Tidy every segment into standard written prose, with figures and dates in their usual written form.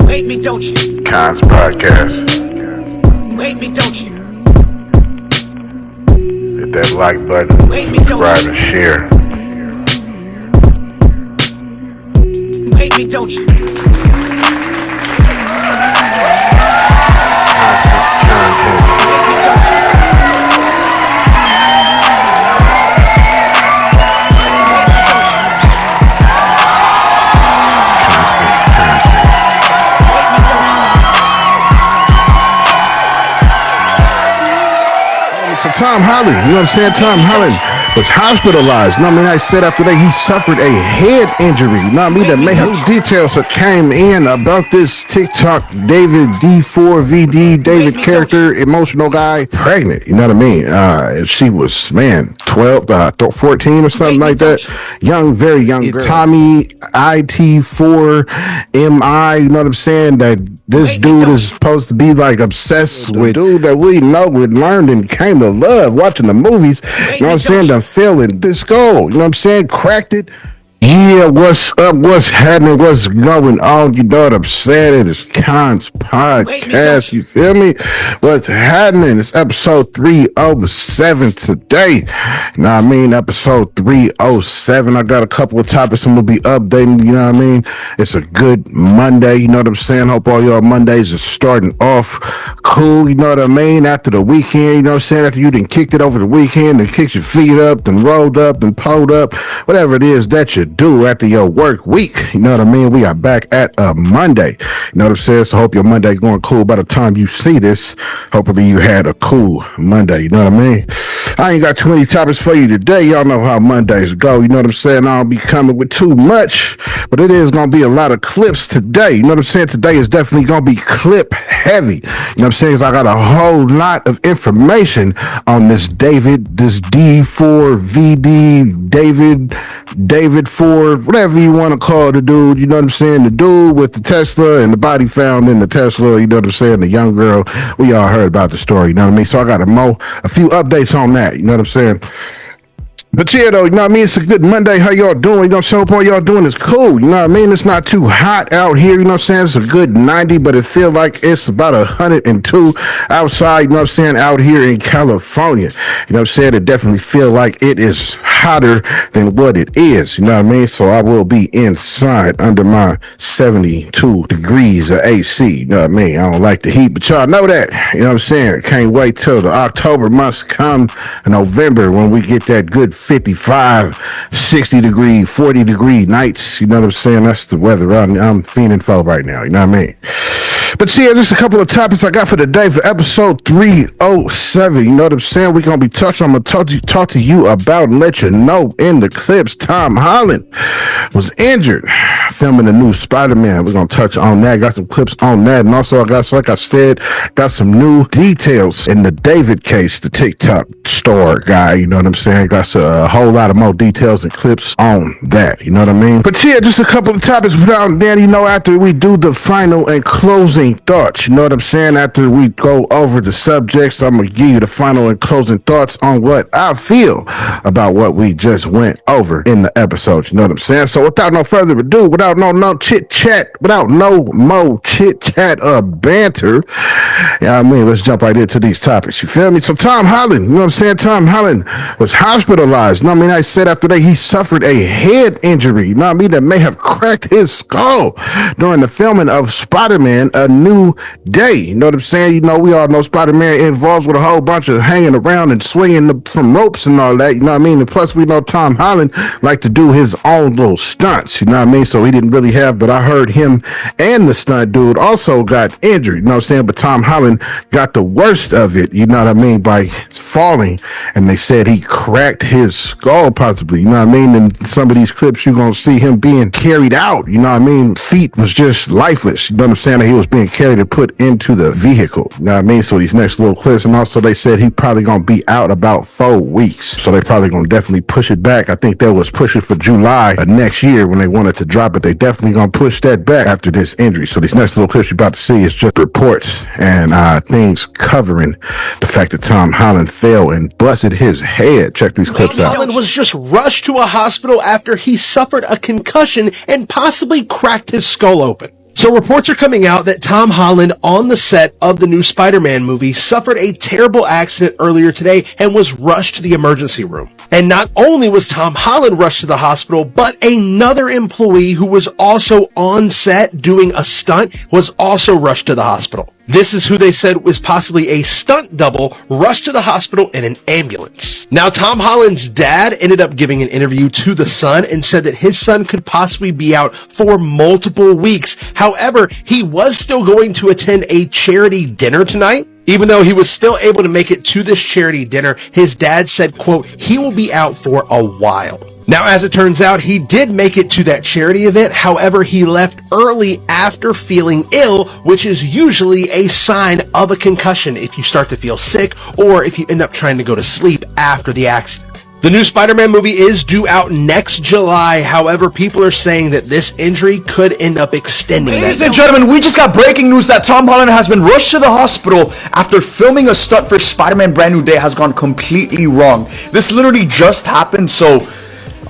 Hate me, don't you? Kons Podcast. Hate me, don't you? Hit that like button, subscribe and share. Hate me, don't you? So Tom Holland, you know what I'm saying? Tom Holland was hospitalized. You know what I mean? I said after that he suffered a head injury. You know what I mean? That may have details that came in about this TikTok David D4vd, David character, emotional guy, pregnant. You know what I mean? And she was, 12, 14 or something like that. Young, very young girl. Tommy IT4MI, you know what I'm saying? That this dude is supposed to be like obsessed with dude that we know and learned and came to love watching the movies. You know what I'm saying? Done feeling this goal. You know what I'm saying? Cracked it. Yeah, what's up? What's happening? What's going on? You know what I'm saying? It is Kons Podcast. You feel me? What's happening? It's episode 307 today. You know what I mean? Episode 307. I got a couple of topics I'm going to be updating. You know what I mean? It's a good Monday. You know what I'm saying? Hope all y'all Mondays are starting off cool. You know what I mean? After the weekend, you know what I'm saying? After you done kicked it over the weekend and kicked your feet up and rolled up and pulled up, whatever it is that you do after your work week. You know what I mean? We are back at a Monday. You know what I'm saying? So hope your Monday going cool by the time you see this. Hopefully you had a cool Monday. You know what I mean? I ain't got too many topics for you today. Y'all know how Mondays go. You know what I'm saying? I don't be coming with too much, but it is going to be a lot of clips today. You know what I'm saying? Today is definitely going to be clip heavy. You know what I'm saying? 'Cause I got a whole lot of information on this D4vd, David 4, whatever you want to call the dude. You know what I'm saying? The dude with the Tesla and the body found in the Tesla. You know what I'm saying? The young girl. We all heard about the story. You know what I mean? So I got a few updates on that. You know what I'm saying? But yeah, though, you know what I mean? It's a good Monday. How y'all doing? You know, so all y'all doing is cool. You know what I mean? It's not too hot out here. You know what I'm saying? It's a good 90, but it feel like it's about 102 outside. You know what I'm saying? Out here in California. You know what I'm saying? It definitely feel like it is hotter than what it is. You know what I mean? So I will be inside under my 72 degrees of AC. You know what I mean? I don't like the heat, but y'all know that. You know what I'm saying? Can't wait till the October months come, November, when we get that good 55, 60 degree, 40 degree nights. You know what I'm saying? That's the weather I'm feeling for right now. You know what I mean? But yeah, just a couple of topics I got for today for episode 307. You know what I'm saying? We're going to be touching. I'm going to talk to you about and let you know in the clips. Tom Holland was injured filming the new Spiderman. We're going to touch on that. Got some clips on that. And also, I got, like I said, got some new details in the David case, the TikTok star guy. You know what I'm saying? Got a whole lot of more details and clips on that. You know what I mean? But yeah, just a couple of topics. Without then, you know, after we do the final and closing thoughts, you know what I'm saying? After we go over the subjects, I'm gonna give you the final and closing thoughts on what I feel about what we just went over in the episode. You know what I'm saying? So without no further ado, without no chit chat, without no more chit chat or banter, yeah, I mean, let's jump right into these topics. You feel me? So Tom Holland, you know what I'm saying? Tom Holland was hospitalized. You know what I mean? I said after that he suffered a head injury. You know what I mean? That may have cracked his skull during the filming of Spiderman: A New Day. You know what I'm saying? You know, we all know Spider-Man involves with a whole bunch of hanging around and swinging from ropes and all that. You know what I mean? And plus, we know Tom Holland like to do his own little stunts. You know what I mean? So he didn't really have, but I heard him and the stunt dude also got injured. You know what I'm saying? But Tom Holland got the worst of it. You know what I mean? By falling, and they said he cracked his skull possibly. You know what I mean? In some of these clips, you're gonna see him being carried out. You know what I mean? Feet was just lifeless. You know what I'm saying? That he was being carried and put into the vehicle. You know what I mean? So these next little clips, and also they said he probably gonna be out about 4 weeks. So they probably gonna definitely push it back. I think they was pushing for July of next year when they wanted to drop it. They definitely gonna push that back after this injury. So these next little clips you're about to see is just reports and things covering the fact that Tom Holland fell and busted his head. Check these clips out. Holland was just rushed to a hospital after he suffered a concussion and possibly cracked his skull open. So reports are coming out that Tom Holland on the set of the new Spider-Man movie suffered a terrible accident earlier today and was rushed to the emergency room. And not only was Tom Holland rushed to the hospital, but another employee who was also on set doing a stunt was also rushed to the hospital. This is who they said was possibly a stunt double rushed to the hospital in an ambulance. Now, Tom Holland's dad ended up giving an interview to The Sun and said that his son could possibly be out for multiple weeks. However, he was still going to attend a charity dinner tonight. Even though he was still able to make it to this charity dinner, his dad said, quote, he will be out for a while. Now, as it turns out, he did make it to that charity event. However, he left early after feeling ill, which is usually a sign of a concussion if you start to feel sick or if you end up trying to go to sleep after the accident. The new Spider-Man movie is due out next July. However, people are saying that this injury could end up extending that. Ladies and gentlemen, we just got breaking news that Tom Holland has been rushed to the hospital after filming a stunt for Spider-Man Brand New Day has gone completely wrong. This literally just happened, so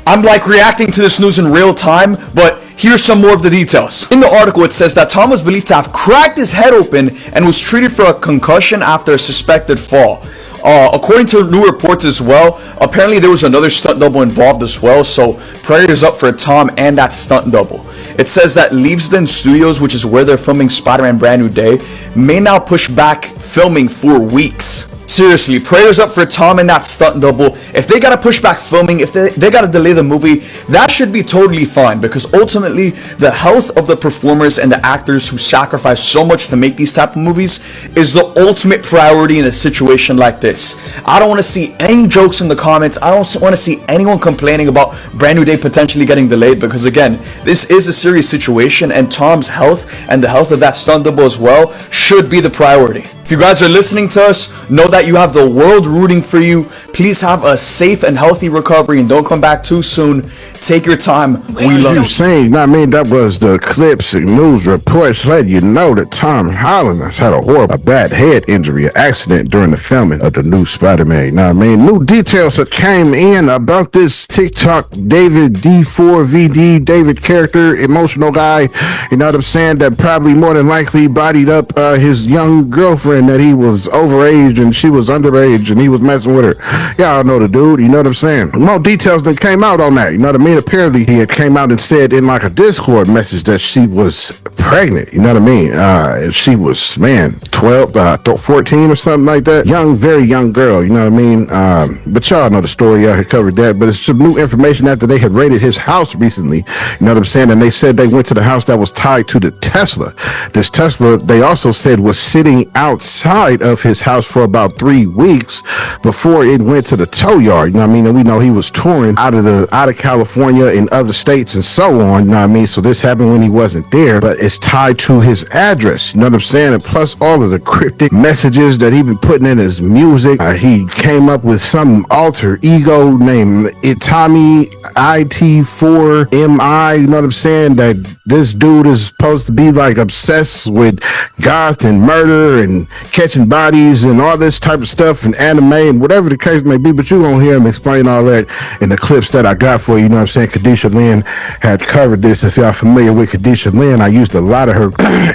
I'm like reacting to this news in real time, but here's some more of the details. In the article, it says that Tom was believed to have cracked his head open and was treated for a concussion after a suspected fall. According to new reports as well, apparently there was another stunt double involved as well, so prayers up for Tom and that stunt double. It says that Leavesden Studios, which is where they're filming Spider-Man Brand New Day, may now push back filming for weeks. Seriously, prayers up for Tom and that stunt double. If they gotta push back filming, if they gotta delay the movie, that should be totally fine, because ultimately the health of the performers and the actors who sacrifice so much to make these type of movies is the ultimate priority in a situation like this. I don't want to see any jokes in the comments. I don't want to see anyone complaining about Brand New Day potentially getting delayed, because again, this is a serious situation and Tom's health and the health of that stunt double as well should be the priority. If you guys are listening to us, know that you have the world rooting for you. Please have a safe and healthy recovery and don't come back too soon. Take your time. We love you. Saying, I mean, that was the clips and news reports let you know that Tom Holland has had a bad head injury, an accident during the filming of the new Spider-Man. You know what I mean? New details that came in about this TikTok David D4vd, David character, emotional guy, you know what I'm saying, that probably more than likely bodied up his young girlfriend that he was overage and she was underage and he was messing with her. Y'all know the dude, you know what I'm saying? More details that came out on that, you know what I mean? Apparently he had came out and said in like a Discord message that she was pregnant, you know what I mean? She was, 14 or something like that. Young, very young girl, you know what I mean? But y'all know the story, y'all had covered that, but it's some new information after they had raided his house recently, you know what I'm saying? And they said they went to the house that was tied to the Tesla. This Tesla, they also said, was sitting outside of his house for about 3 weeks before it went to the tow yard, you know what I mean? And we know he was touring out of California and other states and so on, you know what I mean? So this happened when he wasn't there, but it's tied to his address, you know what I'm saying? And plus all of the cryptic messages that he been putting in his music. He came up with some alter ego named Itami IT4MI, you know what I'm saying? That this dude is supposed to be like obsessed with goth and murder and catching bodies and all this type of stuff and anime and whatever the case may be, but you won't hear him explain all that in the clips that I got for you, you know what I'm saying? Kadisha Lynn had covered this. If y'all familiar with Kadisha Lynn, I used a lot of her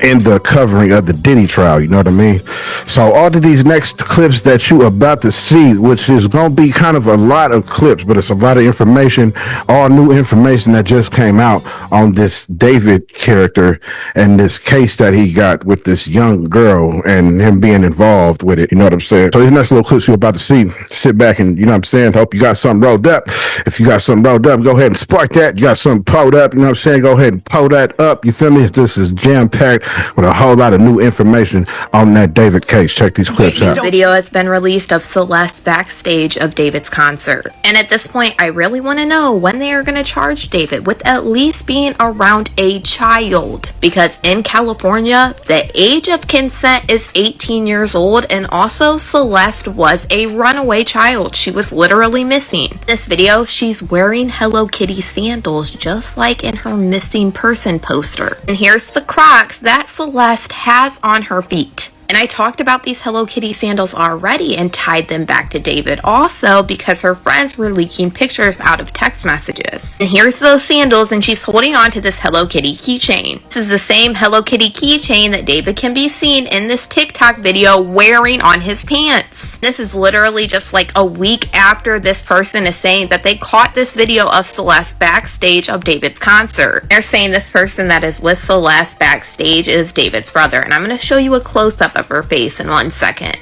in the covering of the Diddy trial, you know what I mean? So all of these next clips that you about to see, which is going to be kind of a lot of clips, but it's a lot of information, all new information that just came out on this David character and this case that he got with this young girl and him being involved with it, you know what I'm saying? So these next little clips you're about to see, sit back and, you know what I'm saying, hope you got something rolled up. If you got something rolled up, go ahead and spark that. You got something pulled up, you know what I'm saying, go ahead and pull that up, you feel me? This is jam-packed with a whole lot of new information on that David case. Check these clips out. Video has been released of Celeste backstage of David's concert. And at this point, I really want to know when they are going to charge David with at least being around a child. Because in California, the age of consent is 18 years old, and also Celeste was a runaway child. She was literally missing. This video, she's wearing Hello Kitty sandals just like in her missing person poster. And here's the Crocs that Celeste has on her feet. And I talked about these Hello Kitty sandals already and tied them back to David also because her friends were leaking pictures out of text messages. And here's those sandals, and she's holding on to this Hello Kitty keychain. This is the same Hello Kitty keychain that David can be seen in this TikTok video wearing on his pants. This is literally just like a week after this person is saying that they caught this video of Celeste backstage of David's concert. They're saying this person that is with Celeste backstage is David's brother, and I'm going to show you a close-up of her face in 1 second.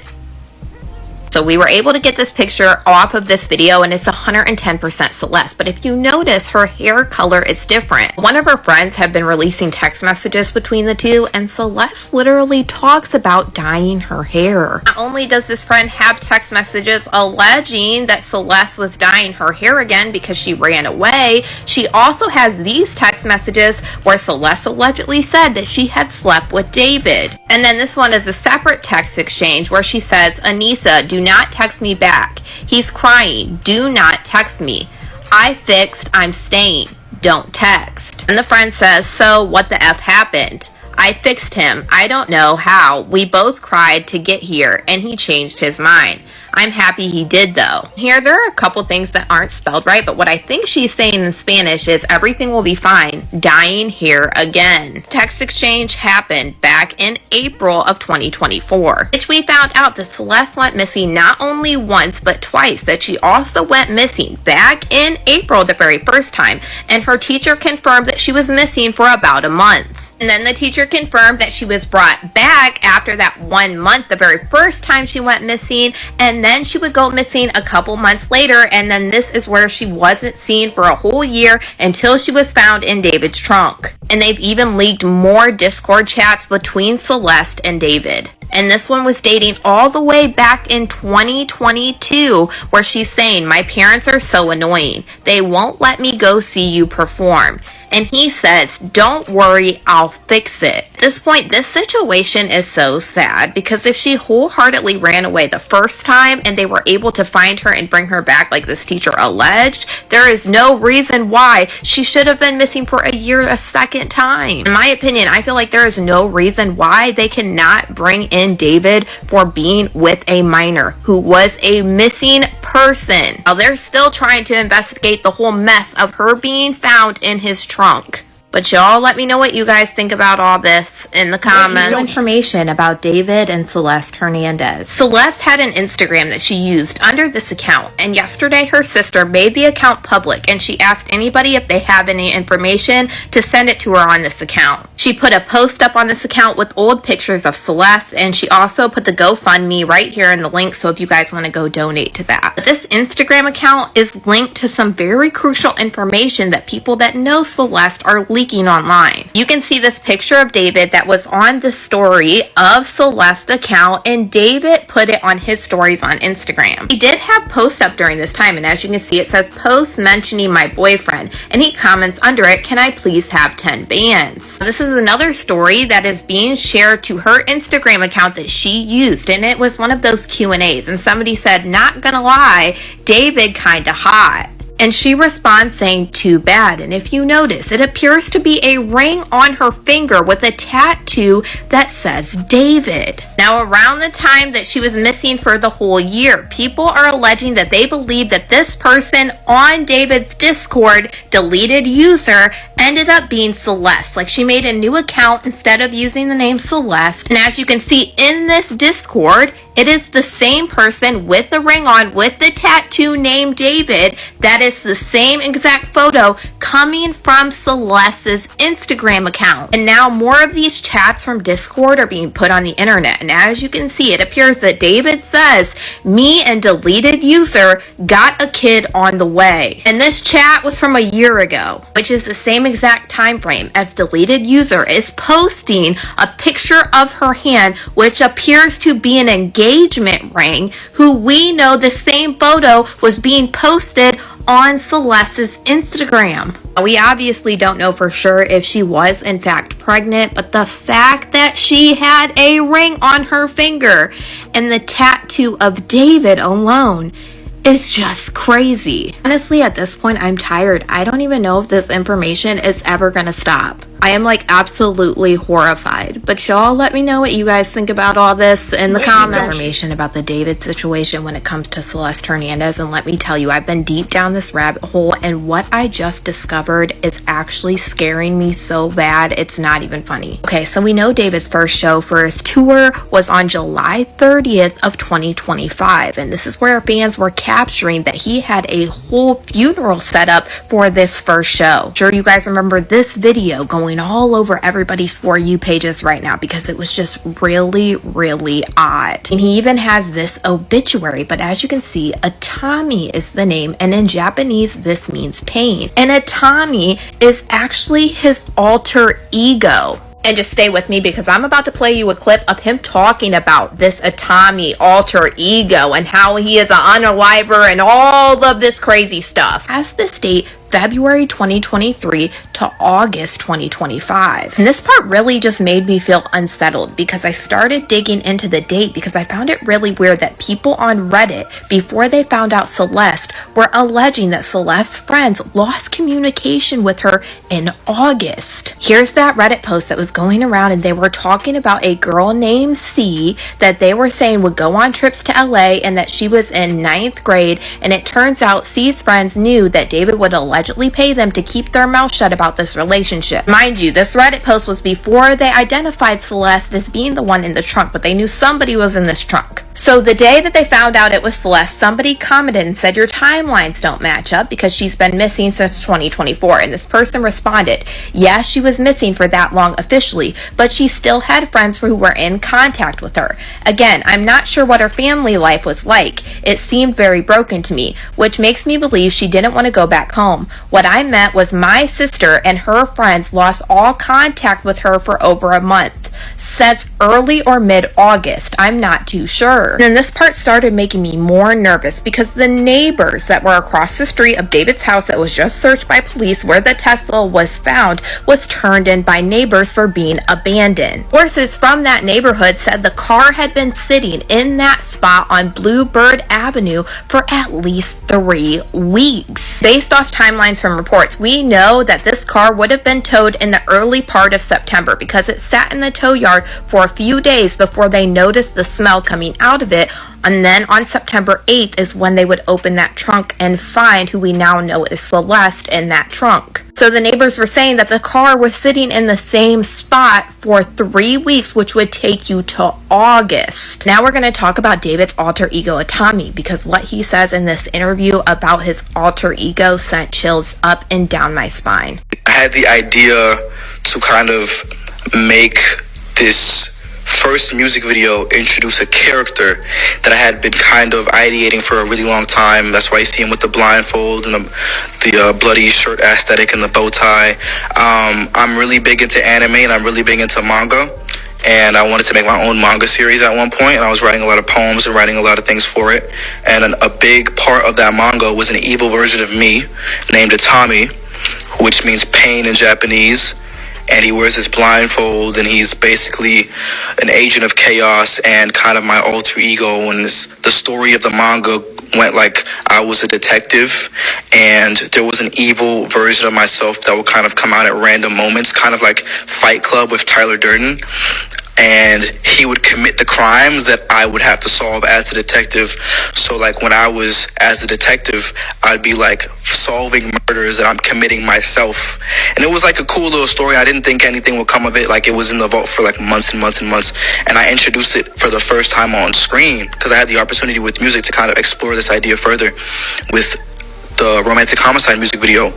So we were able to get this picture off of this video, and it's 110% Celeste. But if you notice, her hair color is different. One of her friends have been releasing text messages between the two, and Celeste literally talks about dyeing her hair. Not only does this friend have text messages alleging that Celeste was dyeing her hair again because she ran away, she also has these text messages where Celeste allegedly said that she had slept with David. And then this one is a separate text exchange where she says, "Anissa, do not text me back. He's crying. Do not text me. I fixed. I'm staying. Don't text." And the friend says, "So what the F happened?" "I fixed him. I don't know how. We both cried to get here and he changed his mind. I'm happy he did though." Here, there are a couple things that aren't spelled right, but what I think she's saying in Spanish is everything will be fine. Dyeing hair again. Text exchange happened back in April of 2024, which we found out that Celeste went missing not only once, but twice, that she also went missing back in April the very first time, and her teacher confirmed that she was missing for about a month. And then the teacher confirmed that she was brought back after that 1 month, the very first time she went missing, and then she would go missing a couple months later, and then this is where she wasn't seen for a whole year until she was found in David's trunk. And they've even leaked more Discord chats between Celeste and David. And this one was dating all the way back in 2022, where she's saying, "My parents are so annoying. They won't let me go see you perform." And he says, "Don't worry, I'll fix it." At this point, this situation is so sad because if she wholeheartedly ran away the first time and they were able to find her and bring her back like this teacher alleged, there is no reason why she should have been missing for a year a second time. In my opinion, I feel like there is no reason why they cannot bring in David for being with a minor who was a missing person. Now, they're still trying to investigate the whole mess of her being found in his trunk. But y'all let me know what you guys think about all this in the comments. Information about David and Celeste Hernandez. Celeste had an Instagram that she used under this account, and yesterday her sister made the account public and she asked anybody if they have any information to send it to her on this account. She put a post up on this account with old pictures of Celeste, and she also put the GoFundMe right here in the link, so if you guys want to go donate to that. But this Instagram account is linked to some very crucial information that people that know Celeste are leaking online. You can see this picture of David that was on the story of Celeste's account, and David put it on his stories on Instagram. He did have posts up during this time, and as you can see, it says post mentioning my boyfriend, and he comments under it, "Can I please have 10 bands?" This is another story that is being shared to her Instagram account that she used, and it was one of those Q&As, and somebody said, "Not gonna lie, David kinda hot." And she responds saying, "Too bad." And if you notice, it appears to be a ring on her finger with a tattoo that says David. Now, around the time that she was missing for the whole year, people are alleging that they believe that this person on David's Discord deleted user ended up being Celeste. Like, she made a new account instead of using the name Celeste. And as you can see in this Discord, it is the same person with the ring on with the tattoo named David. That is the same exact photo coming from Celeste's Instagram account. And now more of these chats from Discord are being put on the internet. And as you can see, it appears that David says, "Me and deleted user got a kid on the way." And this chat was from a year ago, which is the same exact time frame as deleted user is posting a picture of her hand, which appears to be an engagement ring, who we know the same photo was being posted on Celeste's Instagram. We obviously don't know for sure if she was in fact pregnant, but the fact that she had a ring on her finger and the tattoo of David alone is just crazy. Honestly, at this point, I'm tired. I don't even know if this information is ever gonna stop. I am like absolutely horrified. But y'all let me know what you guys think about all this in the comments. Information about the David situation when it comes to Celeste Hernandez, and let me tell you, I've been deep down this rabbit hole, and what I just discovered is actually scaring me so bad it's not even funny. Okay, so we know David's first show for his tour was on July 30th of 2025, and this is where fans were capturing that he had a whole funeral set up for this first show. Sure, you guys remember this video going all over everybody's For You pages right now because it was just really, really odd. And he even has this obituary, but as you can see, Atami is the name, and in Japanese this means pain. And Atami is actually his alter ego. And just stay with me because I'm about to play you a clip of him talking about this Atami alter ego and how he is an unaliver and all of this crazy stuff. As this date, February 2023 to August 2025. And this part really just made me feel unsettled because I started digging into the date because I found it really weird that people on Reddit, before they found out Celeste, were alleging that Celeste's friends lost communication with her in August. Here's that Reddit post that was going around, and they were talking about a girl named C that they were saying would go on trips to LA and that she was in 9th grade, and it turns out C's friends knew that David would allegedly pay them to keep their mouth shut about this relationship. Mind you, this Reddit post was before they identified Celeste as being the one in the trunk, but they knew somebody was in this trunk. So the day that they found out it was Celeste, somebody commented and said your timelines don't match up because she's been missing since 2024. And this person responded, yeah, she was missing for that long officially, but she still had friends who were in contact with her. Again, I'm not sure what her family life was like. It seemed very broken to me, which makes me believe she didn't want to go back home. What I meant was my sister and her friends lost all contact with her for over a month, since early or mid-August. I'm not too sure. And then this part started making me more nervous because the neighbors that were across the street of David's house that was just searched by police where the Tesla was found was turned in by neighbors for being abandoned. Sources from that neighborhood said the car had been sitting in that spot on Bluebird Avenue for at least 3 weeks. Based off timelines from reports, we know that this car would have been towed in the early part of September because it sat in the tow yard for a few days before they noticed the smell coming out of it. And then on September 8th is when they would open that trunk and find who we now know is Celeste in that trunk. So the neighbors were saying that the car was sitting in the same spot for 3 weeks, which would take you to August. Now we're going to talk about David's alter ego Atami, because what he says in this interview about his alter ego sent chills up and down my spine. I had the idea to kind of make this first music video introduce a character that I had been kind of ideating for a really long time. That's why you see him with the blindfold and the bloody shirt aesthetic and the bow tie. I'm really big into anime and I'm really big into manga, and I wanted to make my own manga series at one point, and I was writing a lot of poems and writing a lot of things for it, and a big part of that manga was an evil version of me named Atami, which means pain in Japanese. And he wears his blindfold, and he's basically an agent of chaos and kind of my alter ego. And the story of the manga went like I was a detective, and there was an evil version of myself that would kind of come out at random moments, kind of like Fight Club with Tyler Durden. And he would commit the crimes that I would have to solve as a detective. So like when I was as a detective, I'd be like solving murders that I'm committing myself. And it was like a cool little story. I didn't think anything would come of it. Like it was in the vault for like months and months and months. And I introduced it for the first time on screen because I had the opportunity with music to kind of explore this idea further with the Romantic Homicide music video,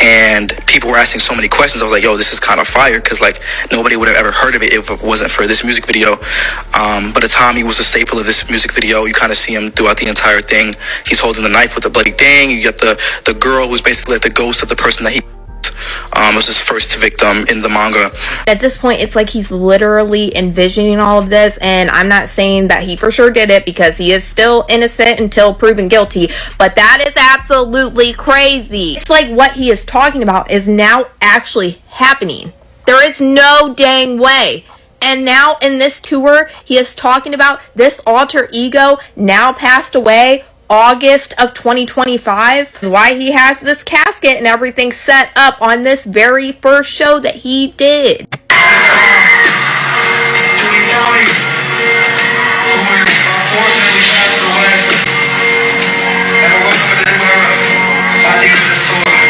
and people were asking so many questions. I was like, yo, this is kind of fire, because like nobody would have ever heard of it if it wasn't for this music video. But Atami was a staple of this music video. You kind of see him throughout the entire thing. He's holding the knife with the bloody thing. You get the girl who's basically like the ghost of the person that he was his first victim in the manga. At this point, it's like he's literally envisioning all of this, and I'm not saying that he for sure did it because he is still innocent until proven guilty, but that is absolutely crazy. It's like what he is talking about is now actually happening. There is no dang way. And now in this tour, he is talking about this alter ego now passed away August of 2025. Why he has this casket and everything set up on this very first show that he did.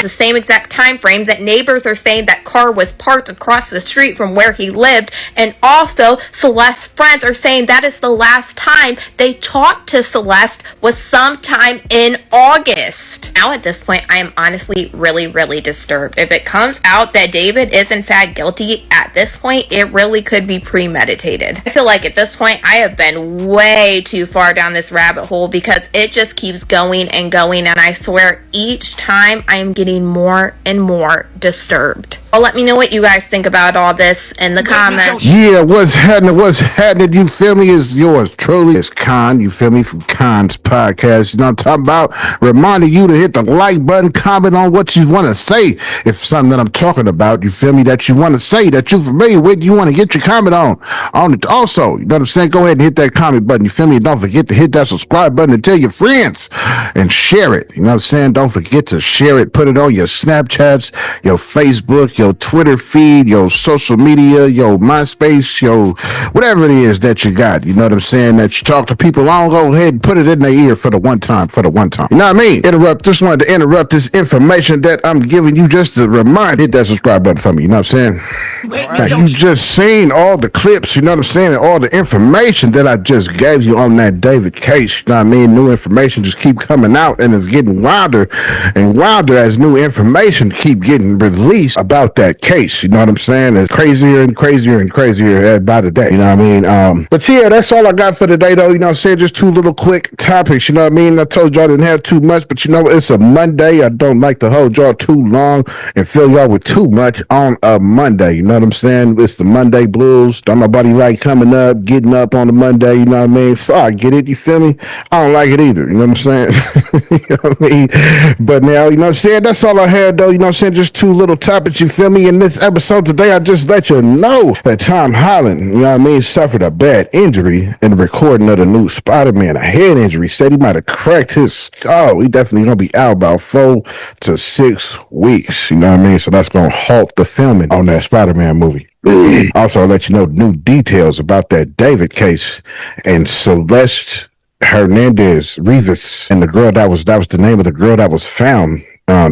The same exact time frame that neighbors are saying that car was parked across the street from where he lived, and also Celeste's friends are saying that is the last time they talked to Celeste was sometime in August. Now at this point I am honestly really disturbed. If it comes out that David is in fact guilty at this point, it really could be premeditated. I feel like at this point I have been way too far down this rabbit hole because it just keeps going and going, and I swear each time I am getting more and more disturbed. Well, let me know what you guys think about all this in the comments. Yeah, what's happening, you feel me, is yours truly. It's Kons, you feel me, from Kons Podcast. You know what I'm talking about? Reminding you to hit the like button, comment on what you want to say. If something that I'm talking about, you feel me, that you want to say, that you're familiar with, you want to get your comment on it. Also, you know what I'm saying? Go ahead and hit that comment button, you feel me? Don't forget to hit that subscribe button and tell your friends and share it. You know what I'm saying? Don't forget to share it. Put it on your Snapchats, your Facebook, your Twitter feed, your social media, your MySpace, your whatever it is that you got. You know what I'm saying? That you talk to people on, go ahead and put it in their ear for the one time. You know what I mean? Just wanted to interrupt this information that I'm giving you just to remind. Hit that subscribe button for me. You know what I'm saying? Now, you just seen all the clips, you know what I'm saying, and all the information that I just gave you on that David case. You know what I mean? New information just keep coming out, and it's getting wilder and wilder as new information keep getting released about that case. You know what I'm saying? It's crazier and crazier and crazier by the day. You know what I mean? But yeah, that's all I got for today, though. You know what I'm saying? Just two little quick topics. You know what I mean? I told y'all I didn't have too much, but you know, it's a Monday. I don't like to hold y'all too long and fill y'all with too much on a Monday. You know what I'm saying? It's the Monday blues. Don't nobody like coming up, getting up on a Monday. You know what I mean? So I get it. You feel me? I don't like it either. You know what I'm saying? You know what I mean? But now, you know what I'm saying? That's all I had, though. You know what I'm saying? Just two little topics. You feel me? In this episode today, I just let you know that Tom Holland, you know what I mean, suffered a bad injury in the recording of the new Spider-Man. A head injury. Said he might have cracked his skull. He definitely gonna be out about 4 to 6 weeks. You know what I mean? So that's gonna halt the filming on that Spider-Man movie. Also, I'll let you know new details about that David case and Celeste Hernandez, Rivas, and the girl that was the name of the girl that was found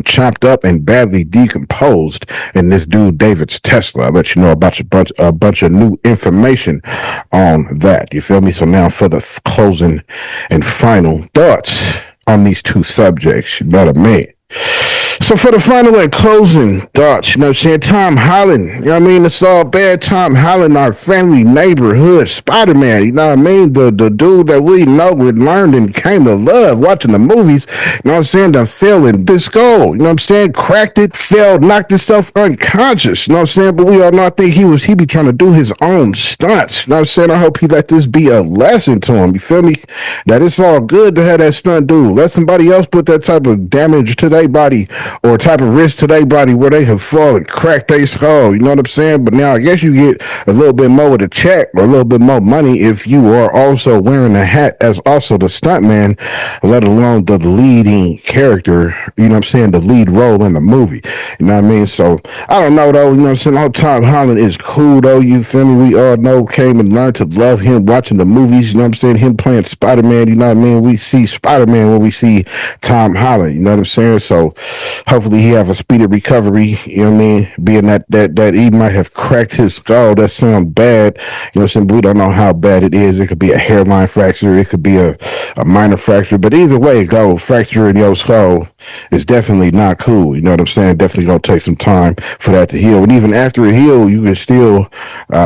chopped up and badly decomposed in this dude David's Tesla. I'll let you know about a bunch of new information on that. You feel me? So now for the closing and final thoughts on these two subjects. You know what I mean? So for the final and closing thoughts, you know what I'm saying, Tom Holland, you know what I mean, it's all bad. Tom Holland, our friendly neighborhood Spider-Man, you know what I mean, the dude that we know and learned and came to love watching the movies, you know what I'm saying, done fell in this goal, you know what I'm saying, cracked it, fell, knocked himself unconscious, you know what I'm saying, but we all know, I think he be trying to do his own stunts, you know what I'm saying, I hope he let this be a lesson to him, you feel me, that it's all good to have that stunt dude, let somebody else put that type of damage to their body or type of risk to their body where they have fallen, cracked their skull, you know what I'm saying? But now I guess you get a little bit more of the check or a little bit more money if you are also wearing a hat as also the stuntman, let alone the leading character, you know what I'm saying, the lead role in the movie, you know what I mean? So I don't know though, you know what I'm saying, all Tom Holland is cool though, you feel me? We all know, came and learned to love him watching the movies, you know what I'm saying, him playing Spider-Man, you know what I mean? We see Spider-Man when we see Tom Holland, you know what I'm saying? So hopefully he have a speedy recovery, you know what I mean? Being that he might have cracked his skull, that sounds bad, you know what I'm saying? But we don't know how bad it is. It could be a hairline fracture, it could be a minor fracture, but either way it goes, fracturing your skull is definitely not cool, you know what I'm saying? Definitely gonna take some time for that to heal. And even after it heals, you can still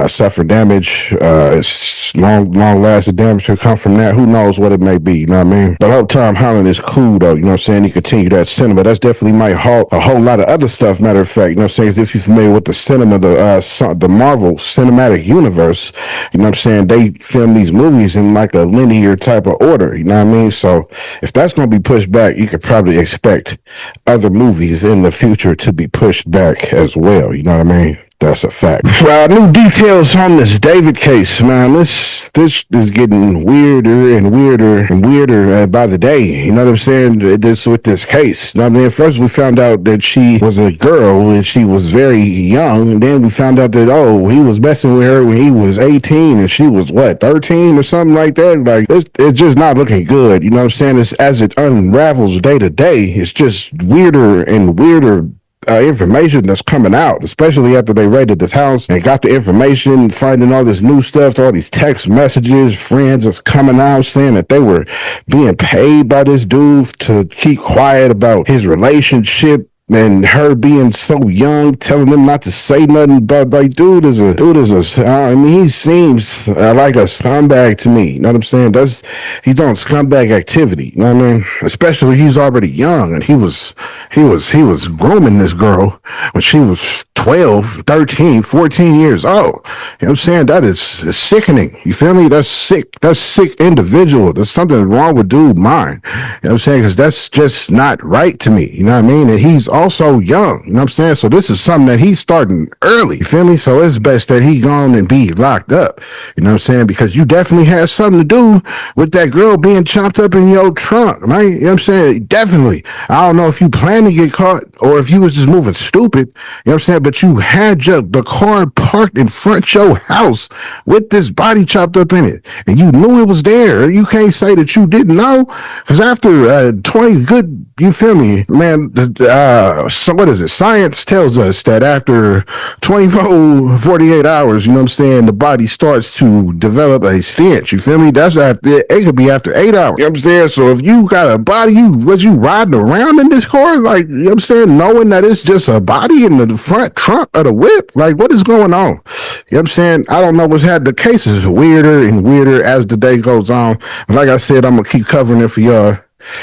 suffer damage. It's long lasting damage could come from that. Who knows what it may be, you know what I mean? But I hope Tom Holland is cool though, you know what I'm saying? He continue that cinema. That's definitely might halt a whole lot of other stuff, matter of fact, you know what I'm saying? If you're familiar with the cinema, the Marvel Cinematic Universe, you know what I'm saying? They film these movies in like a linear type of order, you know what I mean? So if that's going to be pushed back, you could probably expect other movies in the future to be pushed back as well, you know what I mean? That's a fact. Well, new details on this David case, man. This is getting weirder and weirder and weirder by the day. You know what I'm saying? This with this case. You know what I mean? First, we found out that she was a girl and she was very young. And then we found out that, he was messing with her when he was 18 and she was, 13 or something like that? Like, it's just not looking good. You know what I'm saying? It's, as it unravels day to day, it's just weirder and weirder information that's coming out, especially after they raided this house and got the information, finding all this new stuff, all these text messages, friends that's coming out saying that they were being paid by this dude to keep quiet about his relationship. And her being so young, telling them not to say nothing, but like, dude is a, he seems like a scumbag to me. You know what I'm saying? He's on scumbag activity. You know what I mean? Especially he's already young and he was grooming this girl when she was 12, 13, 14 years old. You know what I'm saying? That is sickening. You feel me? That's sick. That's sick individual. There's something wrong with dude's mind. You know what I'm saying? Because that's just not right to me. You know what I mean? And he's also young. You know what I'm saying? So this is something that he's starting early. You feel me? So it's best that he gone and be locked up. You know what I'm saying? Because you definitely had something to do with that girl being chopped up in your trunk, right? You know what I'm saying? Definitely. I don't know if you plan to get caught or if you was just moving stupid. You know what I'm saying? But you had the car parked in front of your house with this body chopped up in it. And you knew it was there. You can't say that you didn't know. Because after 20 good, you feel me, man, so what is it? Science tells us that after 24, 48 hours, you know what I'm saying, the body starts to develop a stench. You feel me? That's after, it could be after 8 hours. You know what I'm saying? So if you got a body, you riding around in this car, like, you know what I'm saying, knowing that it's just a body in the front trunk of the whip, like, what is going on? You know what I'm saying? I don't know what's had. The case is weirder and weirder as the day goes on. Like I said, I'm going to keep covering it for y'all.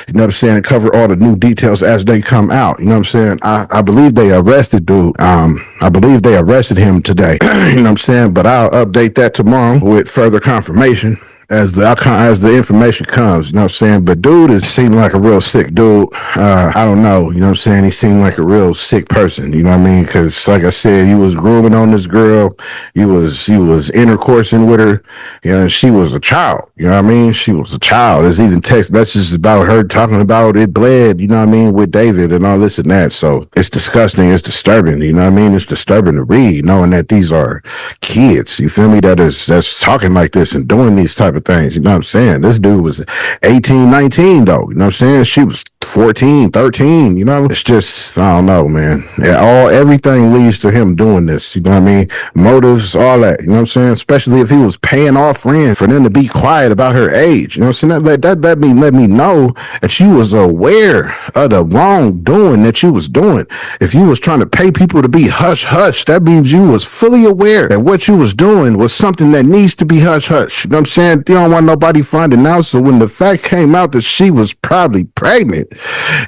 You know what I'm saying? Cover all the new details as they come out. You know what I'm saying? I believe they arrested dude. I believe they arrested him today. You know what I'm saying? But I'll update that tomorrow with further confirmation as the information comes. You know what I'm saying? But dude seemed like a real sick dude. I don't know. You know what I'm saying? He seemed like a real sick person. You know what I mean? Because like I said, he was grooming on this girl. He was intercoursing with her. You know, and she was a child. You know what I mean? She was a child. There's even text messages about her talking about it bled, you know what I mean, with David and all this and that. So it's disgusting. It's disturbing. You know what I mean? It's disturbing to read, knowing that these are kids. You feel me? That's talking like this and doing these type of things. You know what I'm saying? This dude was 18, 19 though. You know what I'm saying? She was 14, 13, you know? It's just, I don't know, man. Everything leads to him doing this. You know what I mean? Motives, all that. You know what I'm saying? Especially if he was paying off friends for them to be quiet about her age. You know what I'm saying? That let me know that you was aware of the wrongdoing that you was doing. If you was trying to pay people to be hush hush, that means you was fully aware that what you was doing was something that needs to be hush hush. You know what I'm saying? You don't want nobody finding out. So when the fact came out that she was probably pregnant,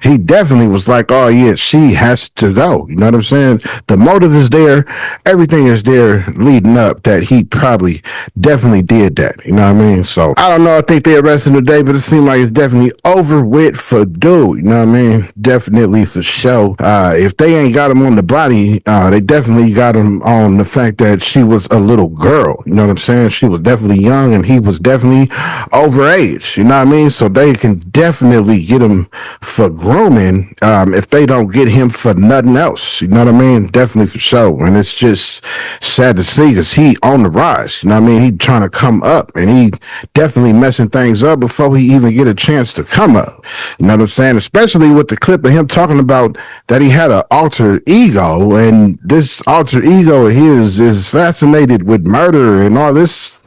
he definitely was like, oh yeah, she has to go. You know what I'm saying? The motive is there. Everything is there leading up that he probably definitely did that. You know what I mean? So I don't know. I think they arrested him today, but it seemed like it's definitely over with for dude. You know what I mean? Definitely for sure. If they ain't got him on the body, they definitely got him on the fact that she was a little girl. You know what I'm saying? She was definitely young and he was definitely overage. You know what I mean? So they can definitely get him for grooming if they don't get him for nothing else. You know what I mean? Definitely for sure. And it's just sad to see because he on the rise. You know what I mean? He trying to come up and he definitely messing things up before he even get a chance to come up. You know what I'm saying? Especially with the clip of him talking about that he had an alter ego, and this alter ego of his is fascinated with murder and all this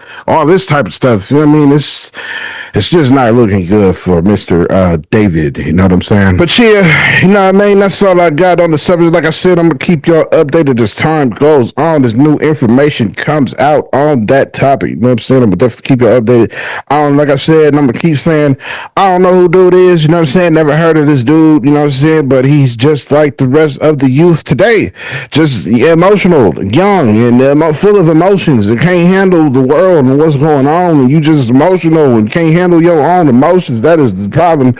type of stuff. You know what I mean? It's just not looking good for Mr. David. You know what I'm saying? But yeah, you know what I mean? That's all I got on the subject. Like I said, I'm going to keep y'all updated as time goes on. As new information comes out on that topic. You know what I'm saying? I'm going to definitely keep y'all updated. Like I said, I'm going to keep saying, I don't know who dude is. You know what I'm saying? Never heard of this dude. You know what I'm saying? But he's just like the rest of the youth today. Just emotional, young, and full of emotions. And can't handle the world and what's going on. And you just emotional and can't handle your own emotions. That is the problem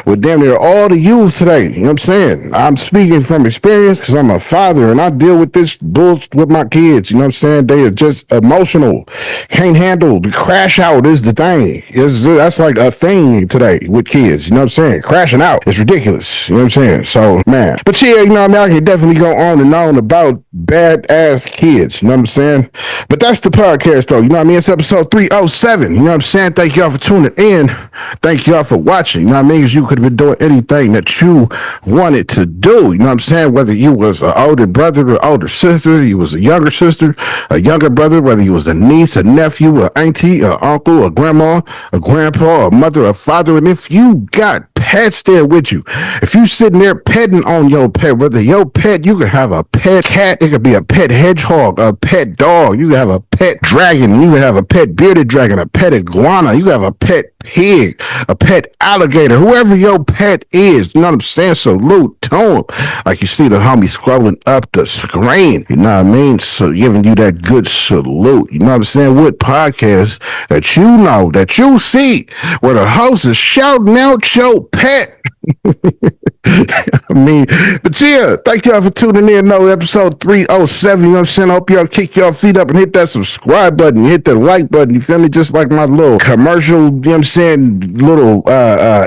with damn near all the youth today. You know what I'm saying? I'm speaking from experience because I'm a father and I deal with this bullshit with my kids. You know what I'm saying? They are just emotional. Can't handle. The crash out is the thing. That's like a thing today with kids. You know what I'm saying? Crashing out is ridiculous. You know what I'm saying? So, man. But yeah, you know what I mean? I can definitely go on and on about badass kids. You know what I'm saying? But that's the podcast, though. You know what I mean? It's episode 307. You know what I'm saying? Thank y'all for tuning in. Thank y'all for watching. You know what I mean? Because you could have been doing anything that you wanted to do. You know what I'm saying? Whether you was an older brother or older sister, you was a younger sister, a younger brother, whether you was a niece, a nephew, a auntie, a uncle, a grandma, a grandpa, a mother, a father, and if you got pets there with you, if you sitting there petting on your pet, whether your pet, you could have a pet cat, it could be a pet hedgehog, a pet dog, you could have a pet dragon, you could have a pet bearded dragon, a pet iguana, you could have a pet pig, a pet alligator, whoever your pet is, you know what I'm saying? Salute to him. Like you see the homie scrolling up the screen, you know what I mean? So giving you that good salute, you know what I'm saying? With podcasts that you know, that you see, where the host is shouting out your pet. I mean, but yeah, thank y'all for tuning in. No, episode 307. You know what I'm saying? I hope y'all kick your feet up and hit that subscribe button, hit the like button. You feel me? Just like my little commercial, you know what I'm saying? Little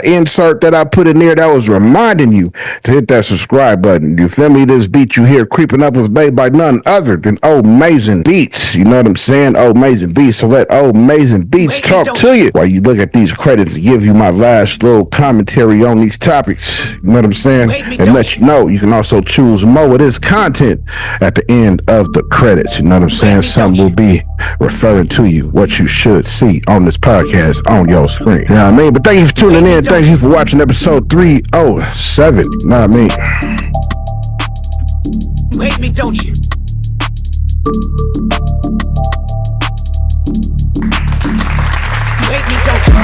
insert that I put in there that was reminding you to hit that subscribe button. You feel me? This beat you hear creeping up was made by none other than Old Amazing Beats. You know what I'm saying? Old Amazing Beats. So let Old Amazing Beats talk to you while you look at these credits and give you my last little commentary on these topics. You know what I'm saying? And let you know you can also choose more of this content at the end of the credits. You know what I'm saying? Something will be referring to you what you should see on this podcast on your screen. You know what I mean? But thank you for tuning in. Thank you for watching episode 307. You know what I mean? You hate me, don't you? You hate me, don't you?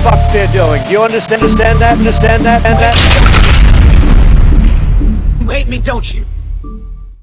Fuck they're doing. Do you understand that? You hate me, don't you?